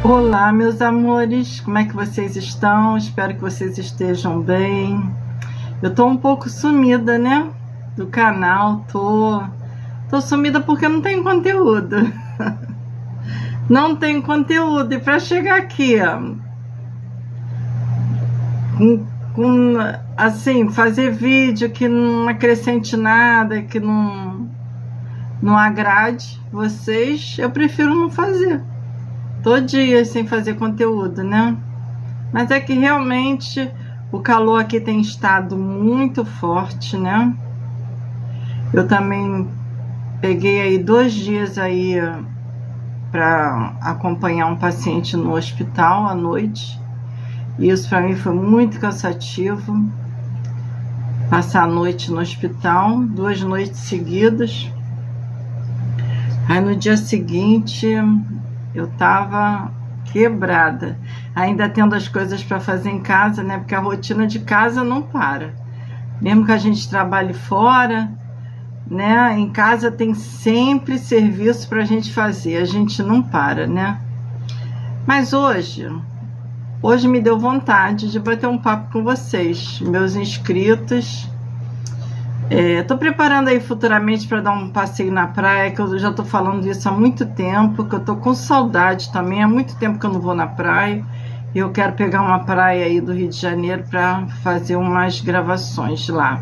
Olá, meus amores, como é que vocês estão? Espero que vocês estejam bem. Eu tô um pouco sumida, né? Do canal, tô sumida porque não tem conteúdo. Não tem conteúdo, e para chegar aqui, ó, com, assim, fazer vídeo que não acrescente nada, que não agrade vocês, eu prefiro não fazer. Tô dias sem fazer conteúdo, né? Mas é que realmente o calor aqui tem estado muito forte, né? Eu também peguei aí 2 dias aí para acompanhar um paciente no hospital à noite. E isso para mim foi muito cansativo. Passar a noite no hospital, 2 noites seguidas. Aí no dia seguinte eu tava quebrada, ainda tendo as coisas para fazer em casa, né? Porque a rotina de casa não para. Mesmo que a gente trabalhe fora, né? Em casa tem sempre serviço para a gente fazer, a gente não para, né? Mas hoje me deu vontade de bater um papo com vocês, meus inscritos. Tô preparando aí futuramente para dar um passeio na praia, que eu já tô falando disso há muito tempo, que eu tô com saudade também, há muito tempo que eu não vou na praia, e eu quero pegar uma praia aí do Rio de Janeiro para fazer umas gravações lá.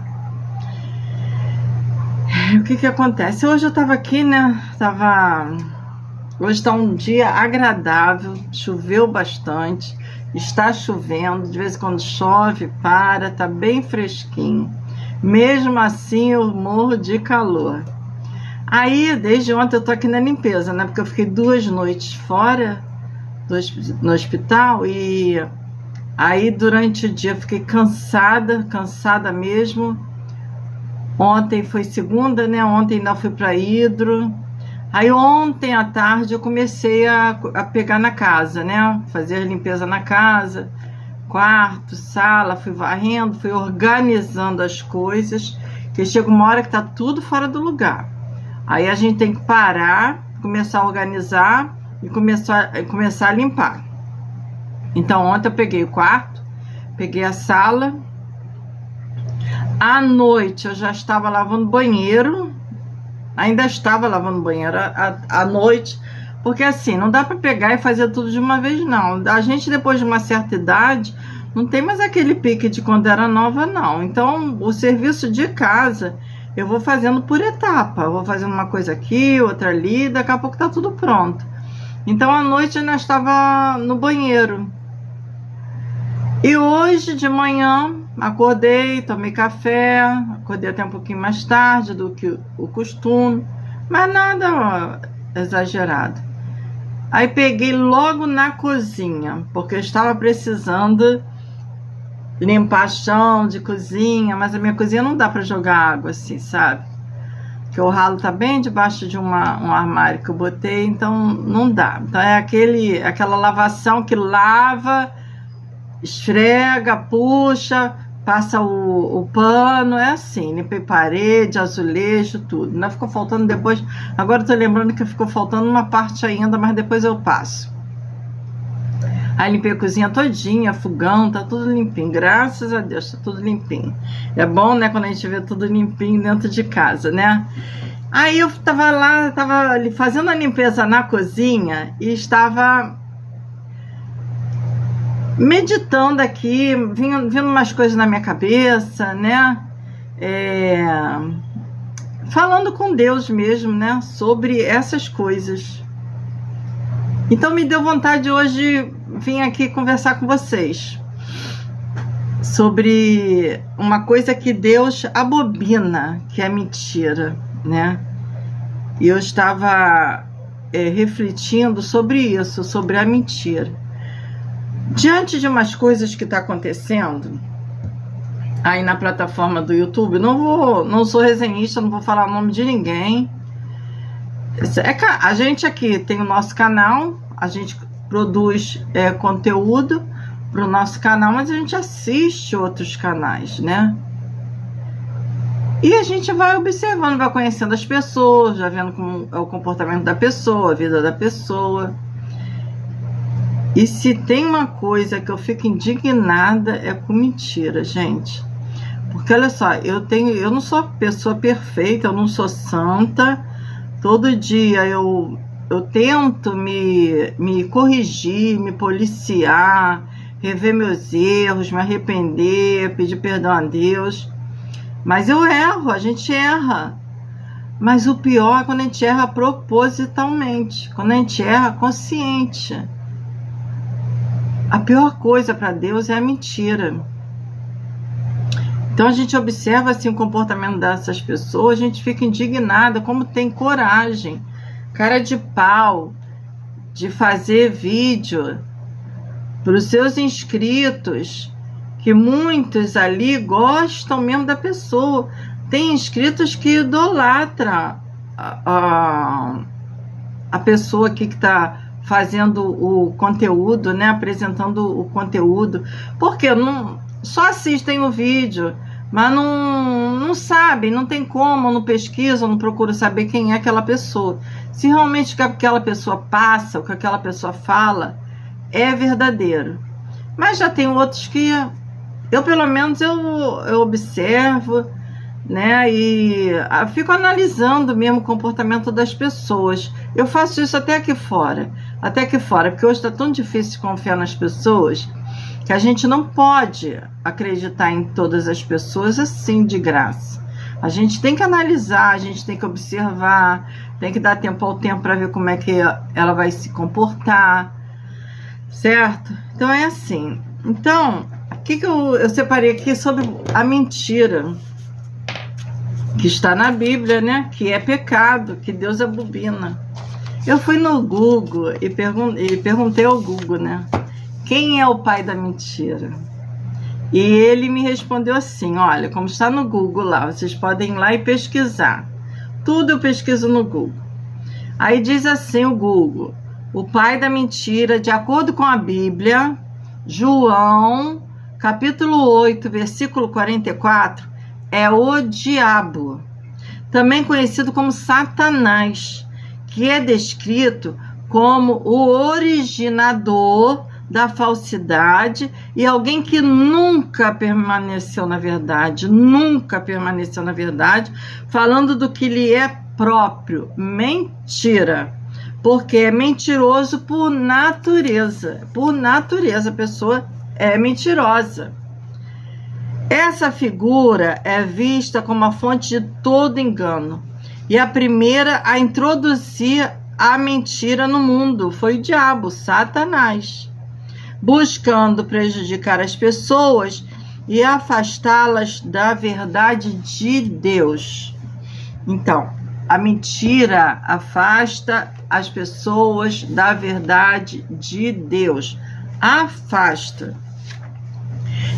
O que acontece? Hoje eu tava aqui, né, hoje tá um dia agradável, choveu bastante, está chovendo, de vez em quando chove, tá bem fresquinho. Mesmo assim eu morro de calor. Aí desde ontem eu tô aqui na limpeza, né? Porque eu fiquei 2 noites fora no hospital, e aí durante o dia eu fiquei cansada mesmo. Ontem foi segunda, né? Ontem ainda fui para Hidro. Aí ontem à tarde eu comecei a pegar na casa, né? Fazer a limpeza na casa, quarto, sala, fui varrendo, fui organizando as coisas, que chega uma hora que tá tudo fora do lugar. Aí a gente tem que parar, começar a organizar e começar a limpar. Então ontem eu peguei o quarto, peguei a sala. À noite eu já estava lavando banheiro, ainda estava lavando banheiro à noite, porque assim, não dá para pegar e fazer tudo de uma vez, não. A gente, depois de uma certa idade, não tem mais aquele pique de quando era nova, não. Então, o serviço de casa, eu vou fazendo por etapa. Eu vou fazendo uma coisa aqui, outra ali, daqui a pouco tá tudo pronto. Então, à noite eu ainda estava no banheiro. E hoje, de manhã, acordei, tomei café, acordei até um pouquinho mais tarde do que o costume, mas nada exagerado. Aí peguei logo na cozinha, porque eu estava precisando limpar chão de cozinha, mas a minha cozinha não dá para jogar água assim, sabe? Porque o ralo tá bem debaixo de um armário que eu botei, então não dá. Então é aquela lavação que lava, esfrega, puxa, passa o pano, é assim, limpei parede, azulejo, tudo. Não ficou faltando depois, agora eu tô lembrando que ficou faltando uma parte ainda, mas depois eu passo. Aí limpei a cozinha todinha, fogão, tá tudo limpinho, graças a Deus, tá tudo limpinho. É bom, né, quando a gente vê tudo limpinho dentro de casa, né? Aí eu tava ali fazendo a limpeza na cozinha e estava meditando aqui, vindo umas coisas na minha cabeça, né? Falando com Deus mesmo, né? Sobre essas coisas. Então me deu vontade hoje vir aqui conversar com vocês sobre uma coisa que Deus abobina, que é mentira, né? E eu estava refletindo sobre isso, sobre a mentira. Diante de umas coisas que tá acontecendo aí na plataforma do YouTube, não sou resenhista, não vou falar o nome de ninguém. A gente aqui tem o nosso canal, a gente produz conteúdo pro nosso canal, mas a gente assiste outros canais, né? E a gente vai observando, vai conhecendo as pessoas, já vendo como é o comportamento da pessoa, a vida da pessoa. E se tem uma coisa que eu fico indignada é com mentira, gente. Porque olha só, eu não sou pessoa perfeita, eu não sou santa. Todo dia eu tento me corrigir, me policiar, rever meus erros, me arrepender, pedir perdão a Deus. Mas eu erro, a gente erra. Mas o pior é quando a gente erra propositalmente, quando a gente erra consciente. A pior coisa para Deus é a mentira. Então a gente observa assim o comportamento dessas pessoas, a gente fica indignada como tem coragem, cara de pau, de fazer vídeo para os seus inscritos, que muitos ali gostam mesmo da pessoa. Tem inscritos que idolatram a pessoa aqui que está fazendo o conteúdo, né, apresentando o conteúdo, porque não só assistem o vídeo, mas não sabem, não tem como, não pesquisam, não procuram saber quem é aquela pessoa. Se realmente o que aquela pessoa passa, o que aquela pessoa fala é verdadeiro. Mas já tem outros que eu, pelo menos, eu observo, né, e fico analisando mesmo o comportamento das pessoas. Eu faço isso até aqui fora, porque hoje está tão difícil confiar nas pessoas, que a gente não pode acreditar em todas as pessoas assim de graça. A gente tem que analisar, a gente tem que observar, tem que dar tempo ao tempo para ver como é que ela vai se comportar, certo? Então é assim. Então, o que eu separei aqui sobre a mentira, que está na Bíblia, né? Que é pecado, que Deus abomina. Eu fui no Google e perguntei ao Google, né? Quem é o pai da mentira? E ele me respondeu assim, olha, como está no Google lá, vocês podem ir lá e pesquisar. Tudo eu pesquiso no Google. Aí diz assim o Google, o pai da mentira, de acordo com a Bíblia, João, capítulo 8, versículo 44, é o diabo, também conhecido como Satanás, que é descrito como o originador da falsidade e alguém que nunca permaneceu na verdade, falando do que lhe é próprio, mentira, porque é mentiroso por natureza, a pessoa é mentirosa. Essa figura é vista como a fonte de todo engano, e a primeira a introduzir a mentira no mundo foi o diabo, Satanás, buscando prejudicar as pessoas e afastá-las da verdade de Deus. Então, a mentira afasta as pessoas da verdade de Deus. Afasta.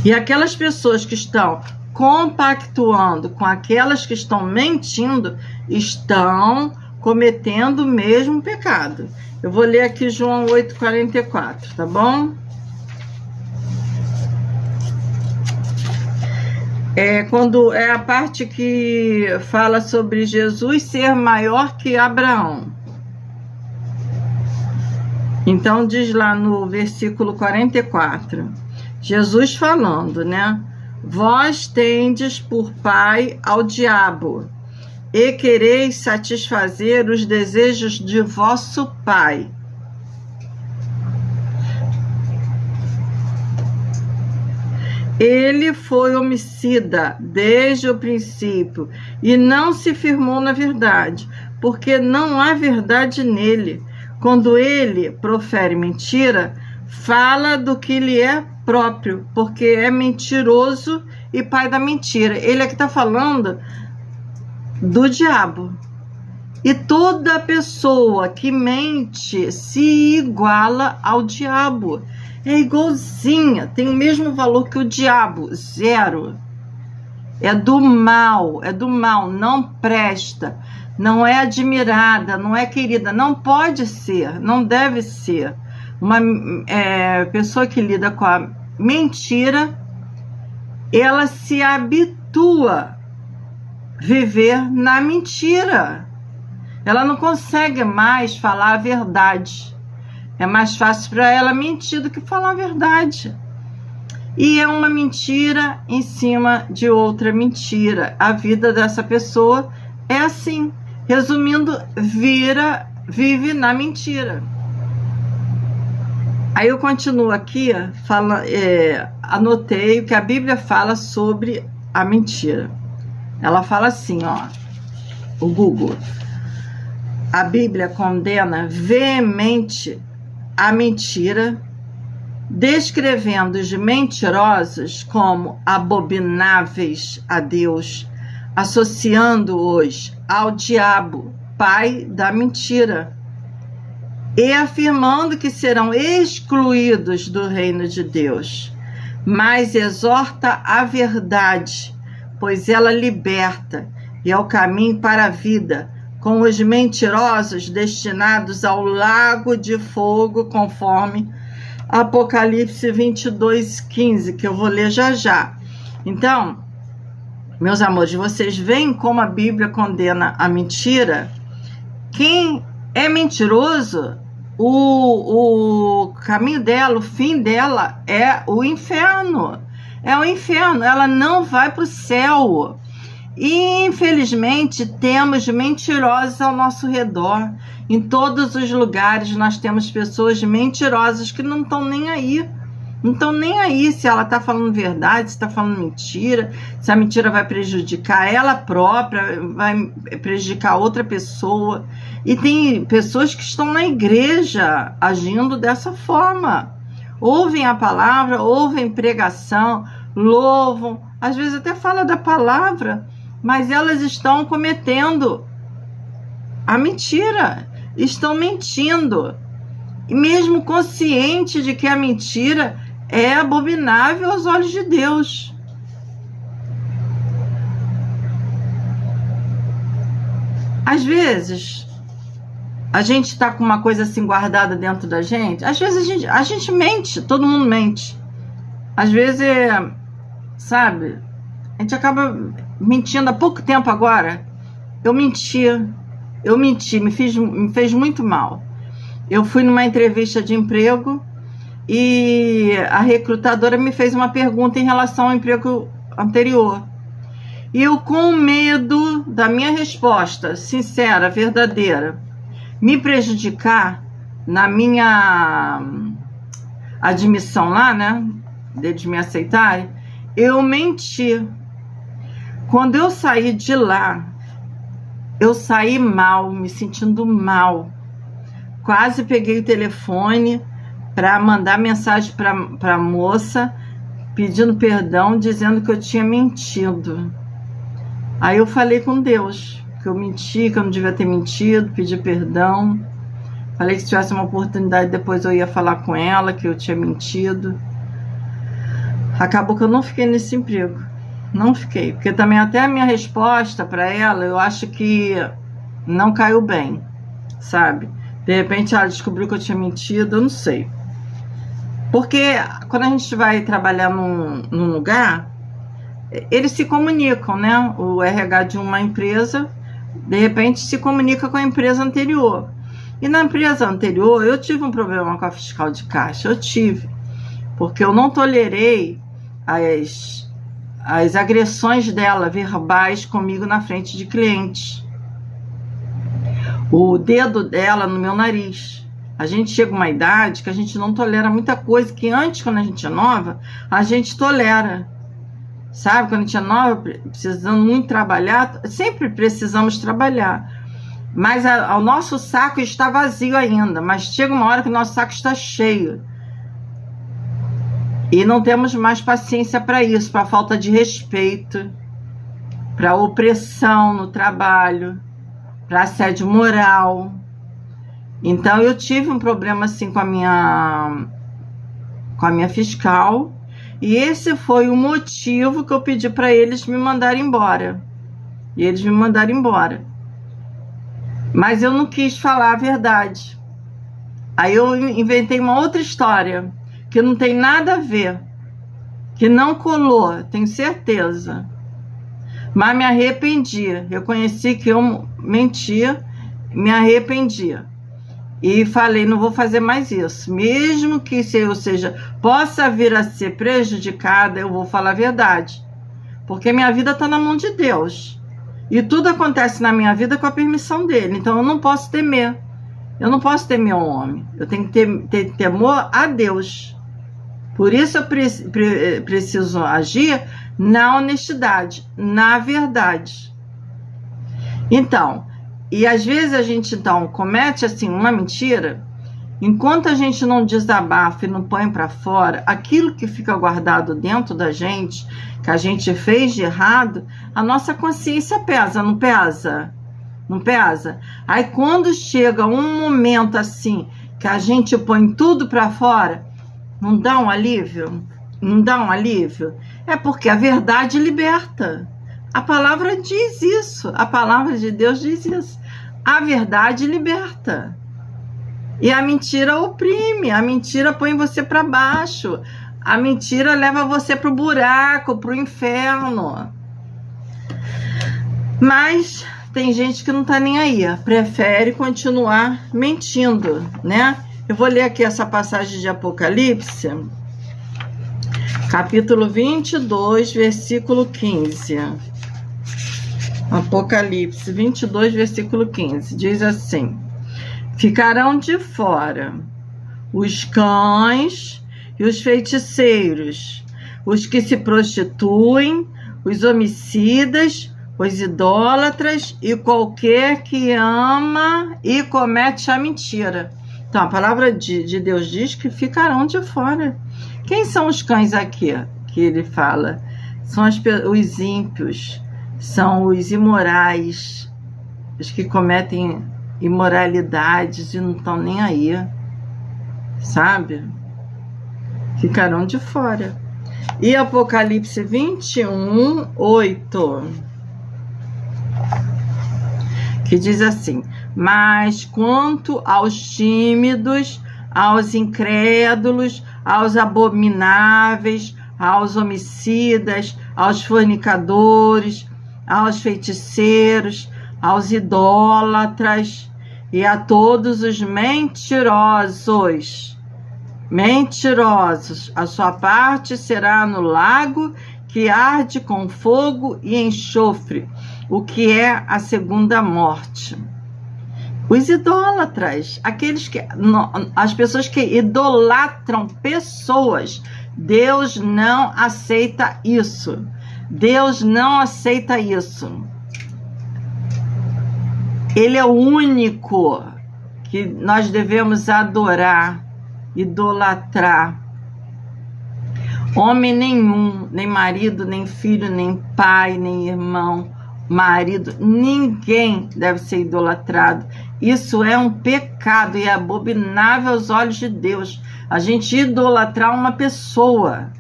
E aquelas pessoas que estão compactuando com aquelas que estão mentindo, estão cometendo o mesmo pecado. Eu vou ler aqui João 8,44, tá bom? Quando é a parte que fala sobre Jesus ser maior que Abraão. Então diz lá no versículo 44, Jesus falando, né? Vós tendes por pai ao diabo, e quereis satisfazer os desejos de vosso pai. Ele foi homicida desde o princípio e não se firmou na verdade, porque não há verdade nele. Quando ele profere mentira, fala do que lhe é próprio, porque é mentiroso e pai da mentira. Ele aqui está falando do diabo. E toda pessoa que mente se iguala ao diabo. É igualzinha, tem o mesmo valor que o diabo, 0. É do mal, não presta, não é admirada, não é querida, não pode ser, não deve ser. Uma pessoa que lida com a mentira, ela se habitua a viver na mentira. Ela não consegue mais falar a verdade. É mais fácil para ela mentir do que falar a verdade. E é uma mentira em cima de outra mentira. A vida dessa pessoa é assim. Resumindo, vive na mentira. Aí eu continuo aqui, anotei o que a Bíblia fala sobre a mentira. Ela fala assim, ó, o Google. A Bíblia condena veemente a mentira, descrevendo os mentirosos como abomináveis a Deus, associando-os ao diabo, pai da mentira, e afirmando que serão excluídos do reino de Deus. Mas exorta a verdade, pois ela liberta, e é o caminho para a vida, com os mentirosos destinados ao lago de fogo, conforme Apocalipse 22:15, que eu vou ler já já. Então, meus amores, vocês veem como a Bíblia condena a mentira? Quem é mentiroso, o caminho dela, o fim dela é o inferno. É o inferno, ela não vai para o céu. E, infelizmente, temos mentirosos ao nosso redor. Em todos os lugares nós temos pessoas mentirosas que não estão nem aí. Não estão nem aí se ela está falando verdade, se está falando mentira, se a mentira vai prejudicar ela própria, vai prejudicar outra pessoa. E tem pessoas que estão na igreja agindo dessa forma. Ouvem a palavra, ouvem pregação, louvam, às vezes até fala da palavra, mas elas estão cometendo a mentira, estão mentindo. E mesmo consciente de que a mentira é abominável aos olhos de Deus. Às vezes, a gente está com uma coisa assim guardada dentro da gente. Às vezes a gente mente, todo mundo mente. Às vezes, sabe, a gente acaba mentindo. Há pouco tempo agora, eu menti, me fez muito mal. Eu fui numa entrevista de emprego e a recrutadora me fez uma pergunta em relação ao emprego anterior. E eu, com medo da minha resposta sincera, verdadeira, me prejudicar na minha admissão lá, né, deles me aceitarem, eu menti. Quando eu saí de lá, eu saí mal, me sentindo mal. Quase peguei o telefone para mandar mensagem para a moça, pedindo perdão, dizendo que eu tinha mentido. Aí eu falei com Deus, que eu menti, que eu não devia ter mentido, pedi perdão. Falei que se tivesse uma oportunidade, depois eu ia falar com ela, que eu tinha mentido. Acabou que eu não fiquei nesse emprego. Não fiquei, porque também até a minha resposta para ela, eu acho que não caiu bem, sabe? De repente ela descobriu que eu tinha mentido, eu não sei. Porque quando a gente vai trabalhar num lugar, eles se comunicam, né? O RH de uma empresa, de repente, se comunica com a empresa anterior. E na empresa anterior, eu tive um problema com a fiscal de caixa. Eu tive. Porque eu não tolerei as agressões dela, verbais, comigo na frente de clientes. O dedo dela no meu nariz. A gente chega a uma idade que a gente não tolera muita coisa, que antes, quando a gente é nova, a gente tolera. Sabe, quando a gente é nova, precisando muito trabalhar, sempre precisamos trabalhar. Mas o nosso saco está vazio ainda, mas chega uma hora que o nosso saco está cheio. E não temos mais paciência para isso, para falta de respeito, para opressão no trabalho, para assédio moral. Então eu tive um problema assim com a minha fiscal, e esse foi o motivo que eu pedi para eles me mandarem embora. E eles me mandaram embora. Mas eu não quis falar a verdade. Aí eu inventei uma outra história, que não tem nada a ver, que não colou, tenho certeza. Mas me arrependi. Reconheci que eu menti, me arrependi. E falei, não vou fazer mais isso. Mesmo que possa vir a ser prejudicada, eu vou falar a verdade. Porque minha vida está na mão de Deus. E tudo acontece na minha vida com a permissão dele. Então eu não posso temer. Eu não posso temer ao homem. Eu tenho que ter temor a Deus. Por isso eu preciso agir na honestidade, na verdade. Então, e às vezes a gente então comete assim uma mentira, enquanto a gente não desabafa e não põe para fora aquilo que fica guardado dentro da gente, que a gente fez de errado, a nossa consciência pesa, não pesa? Não pesa? Aí quando chega um momento assim, que a gente põe tudo para fora, não dá um alívio? Não dá um alívio? É porque a verdade liberta. A palavra diz isso. A palavra de Deus diz isso. A verdade liberta. E a mentira oprime. A mentira põe você para baixo. A mentira leva você para o buraco, para o inferno. Mas tem gente que não está nem aí. Prefere continuar mentindo, né? Eu vou ler aqui essa passagem de Apocalipse, capítulo 22, versículo 15. Apocalipse 22, versículo 15. Diz assim: ficarão de fora os cães e os feiticeiros, os que se prostituem, os homicidas, os idólatras e qualquer que ama e comete a mentira. Então, a palavra de Deus diz que ficarão de fora. Quem são os cães aqui que ele fala? São os ímpios, são os imorais, os que cometem imoralidades e não estão nem aí, sabe? Ficarão de fora. E Apocalipse 21, 8, que diz assim: mas quanto aos tímidos, aos incrédulos, aos abomináveis, aos homicidas, aos fornicadores, aos feiticeiros, aos idólatras e a todos os mentirosos, a sua parte será no lago que arde com fogo e enxofre, o que é a segunda morte. Os idólatras, as pessoas que idolatram pessoas, Deus não aceita isso. Deus não aceita isso. Ele é o único que nós devemos adorar, idolatrar. Homem nenhum, nem marido, nem filho, nem pai, nem irmão, marido, ninguém deve ser idolatrado. Isso é um pecado e é abominável aos olhos de Deus. A gente idolatrar uma pessoa,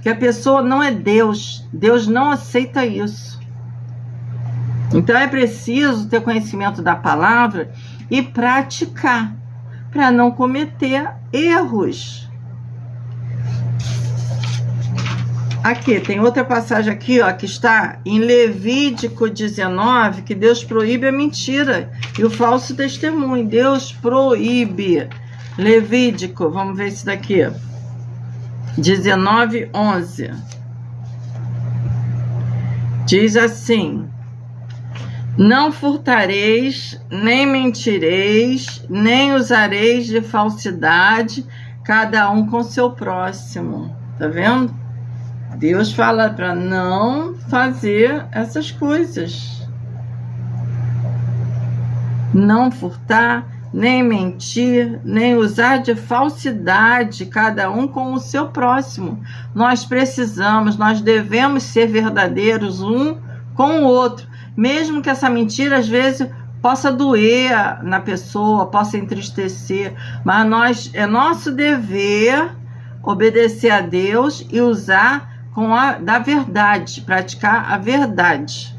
que a pessoa não é Deus. Deus não aceita isso. Então é preciso ter conhecimento da palavra e praticar, para não cometer erros. Aqui, tem outra passagem aqui, ó, que está em Levítico 19, que Deus proíbe a mentira e o falso testemunho. Deus proíbe. Levítico, vamos ver isso daqui. 19, 11. Diz assim: não furtareis, nem mentireis, nem usareis de falsidade, cada um com seu próximo. Tá vendo? Deus fala para não fazer essas coisas. Não furtar, nem mentir, nem usar de falsidade, cada um com o seu próximo. Nós devemos ser verdadeiros um com o outro, mesmo que essa mentira às vezes possa doer na pessoa, possa entristecer, mas é nosso dever obedecer a Deus e usar da verdade, praticar a verdade.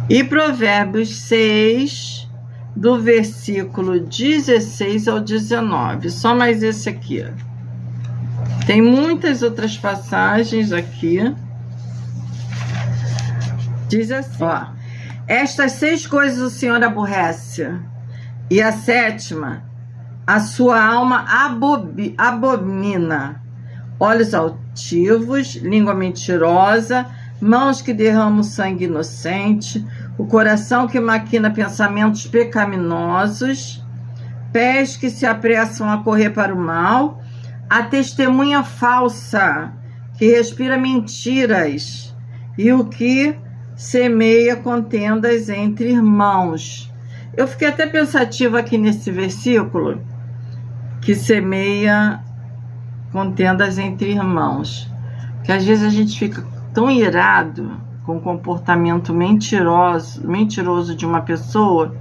E Provérbios 6, do versículo 16 ao 19, só mais esse aqui. Tem muitas outras passagens aqui. Diz assim, ó: estas 6 coisas o Senhor aborrece, e a 7ª a sua alma abomina. Olhos altivos, língua mentirosa, mãos que derramam sangue inocente, o coração que maquina pensamentos pecaminosos, pés que se apressam a correr para o mal, a testemunha falsa que respira mentiras e o que semeia contendas entre irmãos. Eu fiquei até pensativa aqui nesse versículo, que semeia contendas entre irmãos, que às vezes a gente fica tão irado com o comportamento mentiroso de uma pessoa,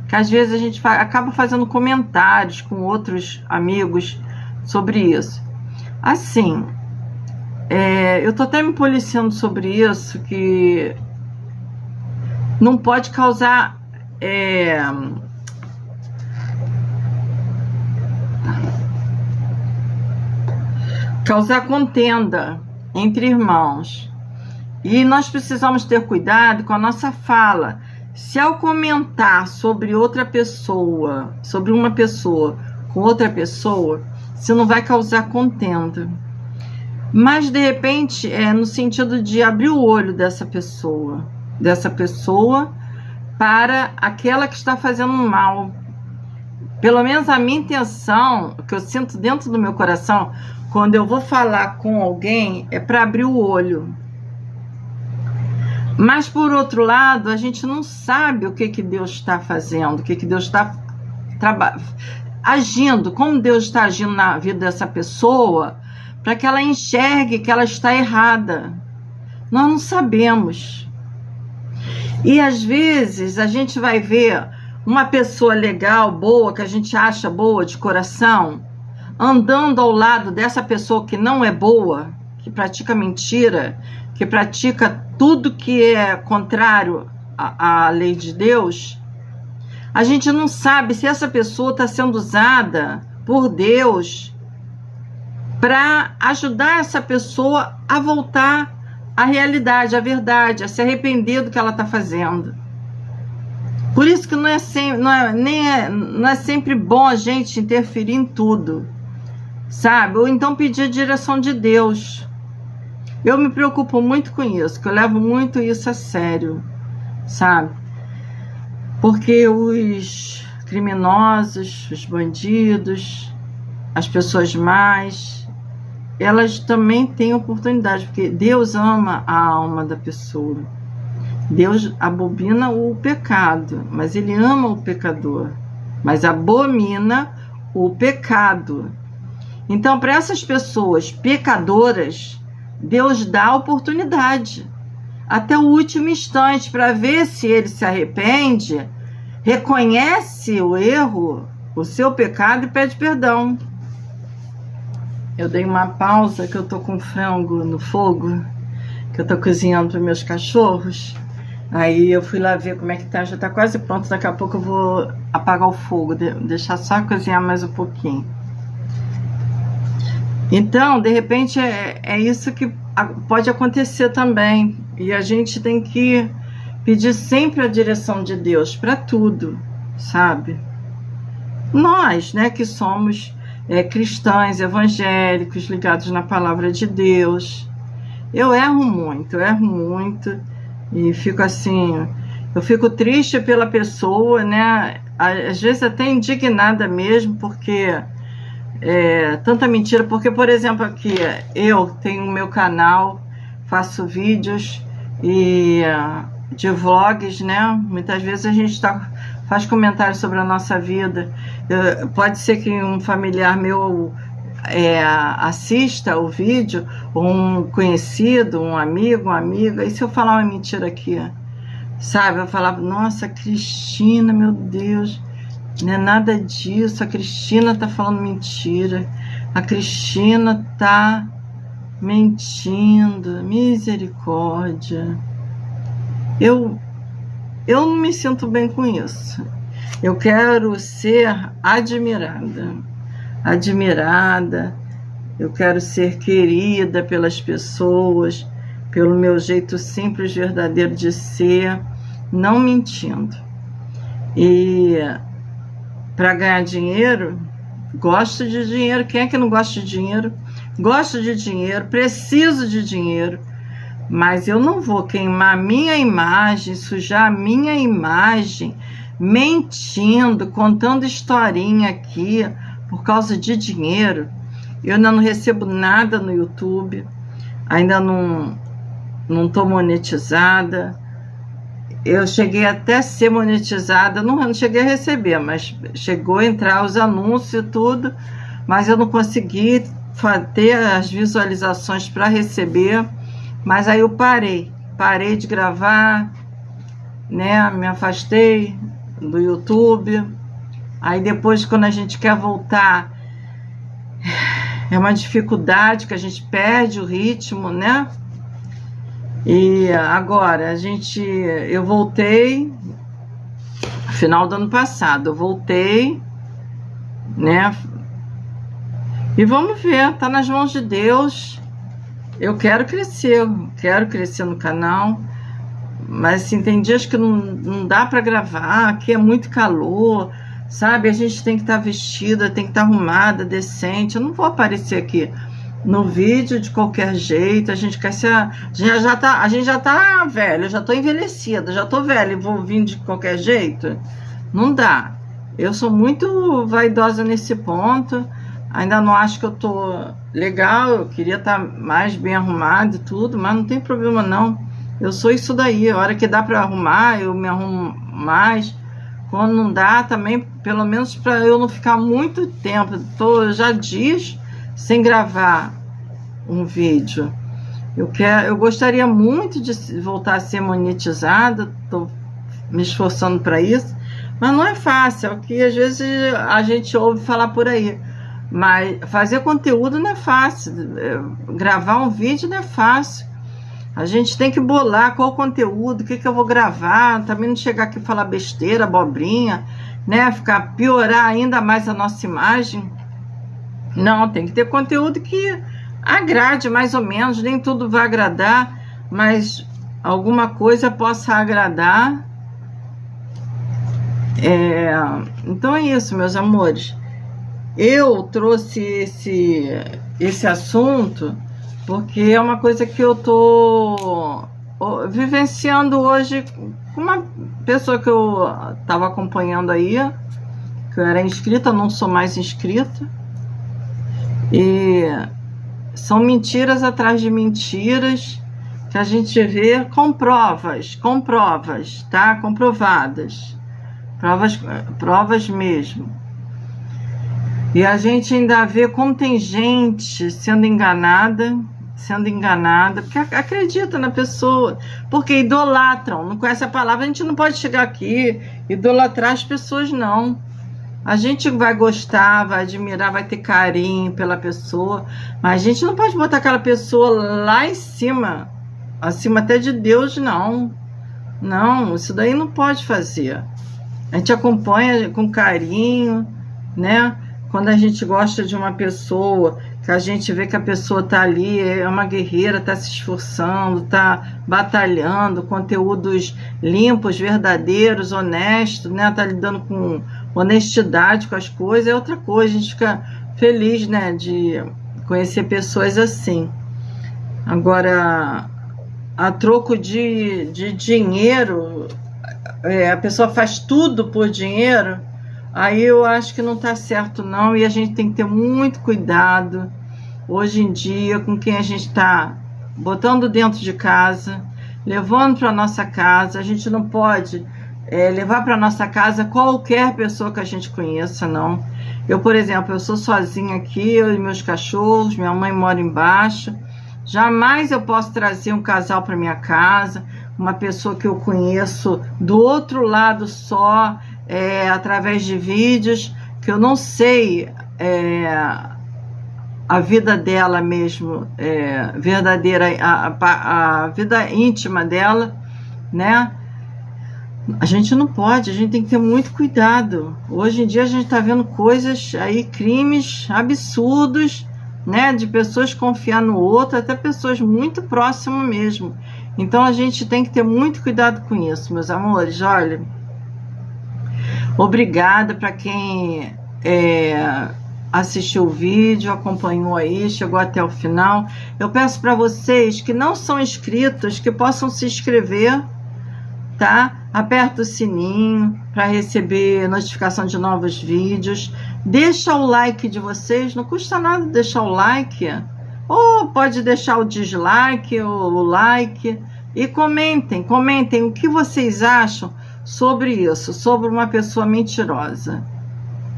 que às vezes a gente acaba fazendo comentários com outros amigos sobre isso. Assim, eu tô até me policiando sobre isso, que não pode causar contenda entre irmãos. E nós precisamos ter cuidado com a nossa fala. Se ao comentar sobre outra pessoa, sobre uma pessoa com outra pessoa, você não vai causar contenda. Mas de repente no sentido de abrir o olho dessa pessoa para aquela que está fazendo mal. Pelo menos a minha intenção, o que eu sinto dentro do meu coração, quando eu vou falar com alguém, é para abrir o olho. Mas, por outro lado, a gente não sabe o que Deus está fazendo, o que Deus está agindo, como Deus está agindo na vida dessa pessoa, para que ela enxergue que ela está errada. Nós não sabemos. E, às vezes, a gente vai ver uma pessoa legal, boa, que a gente acha boa de coração, andando ao lado dessa pessoa que não é boa, que pratica mentira, que pratica tudo que é contrário à lei de Deus. A gente não sabe se essa pessoa está sendo usada por Deus para ajudar essa pessoa a voltar à realidade, à verdade, a se arrepender do que ela está fazendo. Por isso que não é sempre bom a gente interferir em tudo, sabe? Ou então pedir a direção de Deus. Eu me preocupo muito com isso, que eu levo muito isso a sério, sabe? Porque os criminosos, os bandidos, as pessoas más, elas também têm oportunidade, porque Deus ama a alma da pessoa. Deus abomina o pecado, mas Ele ama o pecador, mas abomina o pecado. Então, para essas pessoas pecadoras, Deus dá a oportunidade, até o último instante, para ver se ele se arrepende, reconhece o erro, o seu pecado e pede perdão. Eu dei uma pausa, que eu tô com frango no fogo, que eu tô cozinhando para meus cachorros. Aí eu fui lá ver como é que tá, já tá quase pronto, daqui a pouco eu vou apagar o fogo, deixar só cozinhar mais um pouquinho. Então, de repente, é isso que pode acontecer também. E a gente tem que pedir sempre a direção de Deus para tudo, sabe? Nós, né, que somos cristãos, evangélicos, ligados na palavra de Deus. Eu erro muito, e fico assim, eu fico triste pela pessoa, né? Às vezes até indignada mesmo, porque tanta mentira. Porque, por exemplo, aqui eu tenho o meu canal, faço vídeos de vlogs, né? Muitas vezes a gente faz comentários sobre a nossa vida. Pode ser que um familiar meu assista o vídeo, ou um conhecido, um amigo, uma amiga, e se eu falar uma mentira aqui, sabe? Eu falava, nossa, Cristina, meu Deus, não é nada disso, a Cristina tá falando mentira, a Cristina tá mentindo, misericórdia. Eu não me sinto bem com isso. Eu quero ser admirada, eu quero ser querida pelas pessoas, pelo meu jeito simples, verdadeiro de ser, não mentindo. E para ganhar dinheiro, Gosto de dinheiro. Quem é que não gosta de dinheiro? Gosto de dinheiro, preciso de dinheiro. Mas eu não vou queimar minha imagem, sujar a minha imagem, mentindo, contando historinha aqui por causa de dinheiro. Eu ainda não recebo nada no YouTube, ainda não estou monetizada. Eu cheguei até a ser monetizada, não cheguei a receber, mas chegou a entrar os anúncios e tudo, mas eu não consegui ter as visualizações para receber. Mas aí eu parei de gravar, né? Me afastei do YouTube. Aí depois, quando a gente quer voltar, é uma dificuldade, que a gente perde o ritmo, né? E agora eu voltei final do ano passado, eu voltei, né? E vamos ver, tá nas mãos de Deus. Eu quero crescer no canal, mas assim, tem dias que não dá para gravar, aqui é muito calor, sabe? A gente tem que estar vestida, tem que estar arrumada, decente. Eu não vou aparecer aqui no vídeo de qualquer jeito. A gente quer ser, a gente já tá velha, eu já tô envelhecida, já tô velha e vou vir de qualquer jeito. Não dá. Eu sou muito vaidosa nesse ponto. Ainda não acho que eu tô legal, eu queria estar mais bem arrumada e tudo, mas não tem problema não. Eu sou isso daí, a hora que dá para arrumar, eu me arrumo mais. Quando não dá, também, pelo menos para eu não ficar muito tempo, tô já dias sem gravar um vídeo. Eu gostaria muito de voltar a ser monetizada, tô me esforçando para isso, mas não é fácil, é o que às vezes a gente ouve falar por aí. Mas fazer conteúdo não é fácil, gravar um vídeo não é fácil. A gente tem que bolar qual conteúdo, o que eu vou gravar, também não chegar aqui e falar besteira, abobrinha, né? Piorar ainda mais a nossa imagem. Não, tem que ter conteúdo que agrade mais ou menos, nem tudo vai agradar, mas alguma coisa possa agradar. Então é isso, meus amores. Eu trouxe esse assunto porque é uma coisa que eu tô vivenciando hoje com uma pessoa que eu estava acompanhando aí, que eu era inscrita, não sou mais inscrita, e são mentiras atrás de mentiras que a gente vê com provas, tá? Comprovadas, provas mesmo. E a gente ainda vê como tem gente sendo enganada, porque acredita na pessoa, porque idolatram, não conhece a palavra. A gente não pode chegar aqui e idolatrar as pessoas, não. A gente vai gostar, vai admirar, vai ter carinho pela pessoa, mas a gente não pode botar aquela pessoa lá em cima, acima até de Deus, não. Não, isso daí não pode fazer. A gente acompanha com carinho, né? Quando a gente gosta de uma pessoa, que a gente vê que a pessoa tá ali, é uma guerreira, tá se esforçando, tá batalhando, conteúdos limpos, verdadeiros, honestos, né? Tá lidando com honestidade com as coisas, é outra coisa. A gente fica feliz, né, de conhecer pessoas assim. Agora, a troco de dinheiro, a pessoa faz tudo por dinheiro. Aí eu acho que não tá certo não, e a gente tem que ter muito cuidado hoje em dia com quem a gente tá botando dentro de casa, levando para nossa casa. A gente não pode levar para nossa casa qualquer pessoa que a gente conheça, não. Eu, por exemplo, eu sou sozinha aqui, eu e meus cachorros, minha mãe mora embaixo. Jamais eu posso trazer um casal para minha casa, uma pessoa que eu conheço do outro lado só, através de vídeos, que eu não sei a vida dela mesmo, verdadeira, a vida íntima dela, né? A gente não pode, a gente tem que ter muito cuidado. Hoje em dia a gente está vendo coisas aí, crimes absurdos, né? De pessoas confiar no outro, até pessoas muito próximas mesmo. Então a gente tem que ter muito cuidado com isso, meus amores. Olha, obrigada para quem assistiu o vídeo, acompanhou aí, chegou até o final. Eu peço para vocês que não são inscritos, que possam se inscrever, tá? Aperta o sininho para receber notificação de novos vídeos. Deixa o like de vocês, não custa nada deixar o like. Ou pode deixar o dislike ou o like. E comentem o que vocês acham sobre isso, sobre uma pessoa mentirosa.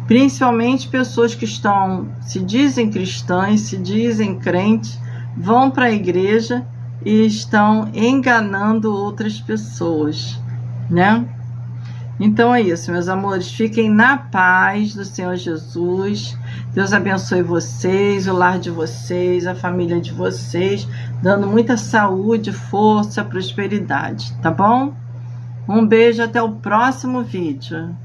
Principalmente pessoas que se dizem cristãs, se dizem crentes, vão para a igreja e estão enganando outras pessoas, né? Então é isso, meus amores, fiquem na paz do Senhor Jesus. Deus abençoe vocês, o lar de vocês, a família de vocês, dando muita saúde, força, prosperidade, tá bom? Um beijo, até o próximo vídeo.